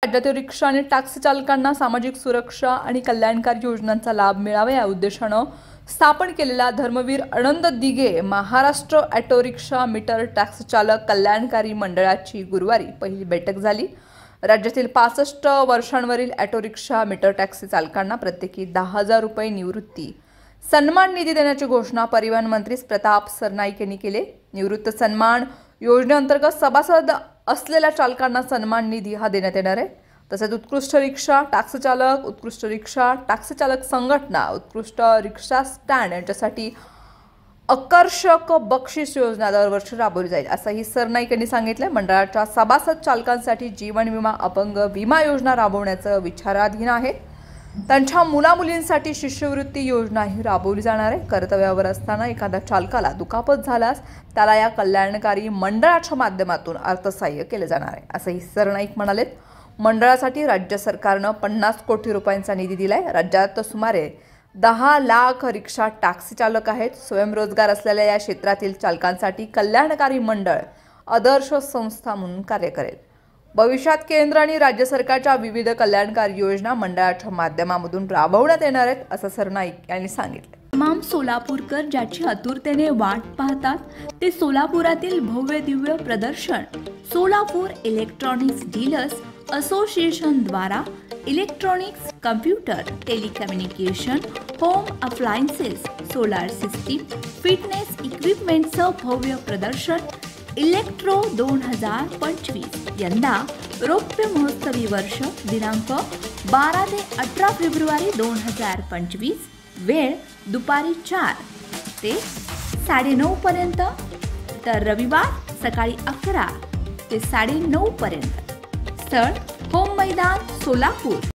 राज्यातील रिक्षा आणि टॅक्सी चालकांना सामाजिक सुरक्षा आणि कल्याणकारी योजनांचा लाभ मिळावा या उद्देशाने स्थापन केलेल्या Dharmaveer Anand Dighe Maharashtra auto rickshaw meter taxi चालक कल्याणकारी मंडळाची गुरुवारी पहिली बैठक झाली। राज्यातील 65 वर्षांवरील ऑटो रिक्षा मीटर टॅक्सी चालकांना प्रत्येकी 10,000 रुपये निवृत्ती सन्मान निधी देण्याची घोषणा परिवहन मंत्री प्रताप सरनाईक यांनी केली। निवृत्त सन्मान योजनेअंतर्गत सभासद असलेल्या चालकांना सन्मान निधी हा देण्यात येणार आहे। तसेच उत्कृष्ट रिक्षा टॅक्सी चालक, उत्कृष्ट रिक्षा टॅक्सी चालक संघटना, उत्कृष्ट रिक्षा स्टँड यांच्यासाठी आकर्षक बक्षीस योजना दरवर्षी राबवली जाईल असंही सरनाईक यांनी सांगितले। मंडळाच्या सभासद चालकांसाठी जीवन विमा, अपंग विमा योजना राबवण्याचं विचाराधीन आहे। त्यांच्या मुलामुलींसाठी शिष्यवृत्ती योजनाही राबवली जाणार आहे। कर्तव्यावर असताना एखाद्या चालकाला दुखापत झाल्यास त्याला या कल्याणकारी मंडळाच्या माध्यमातून अर्थसहाय्य केले जाणार आहे असंही सरनाईक म्हणाले। मंडळासाठी राज्य सरकारने 50 कोटी रुपयांचा निधी दिलाय। राज्यात सुमारे 10 लाख रिक्षा टॅक्सी चालक आहेत। स्वयंरोजगार असलेल्या या क्षेत्रातील चालकांसाठी कल्याणकारी मंडळ आदर्श संस्था म्हणून कार्य करेल। भविष्यात केंद्र आणि राज्य सरकारच्या विविध कल्याणकारी योजना मंडळाच्या माध्यमातून राबवण्यात येणार आहेत असं सरनाईक यांनी सांगितले। तमाम सोलापूरकर ज्याची आतुरतेने वाट पाहतात ते सोलापुरातील भव्य दिव्य प्रदर्शन सोलापूर इलेक्ट्रॉनिक्स डीलर्स असोसिएशन द्वारा electronics, computer, telecommunication, home appliances, solar system, fitness इक्विपमेंटचं भव्य प्रदर्शन इलेक्ट्रो 2025 यंदा रौप्य महोत्सवी वर्ष दिनांक 12 ते 18 फेब्रुवारी 2025 वेळ दुपारी 4 ते 9:30 पर्यंत तर रविवार सकाळी 11 ते 9:30 पर्यंत। स्थळ होम मैदान सोलापूर।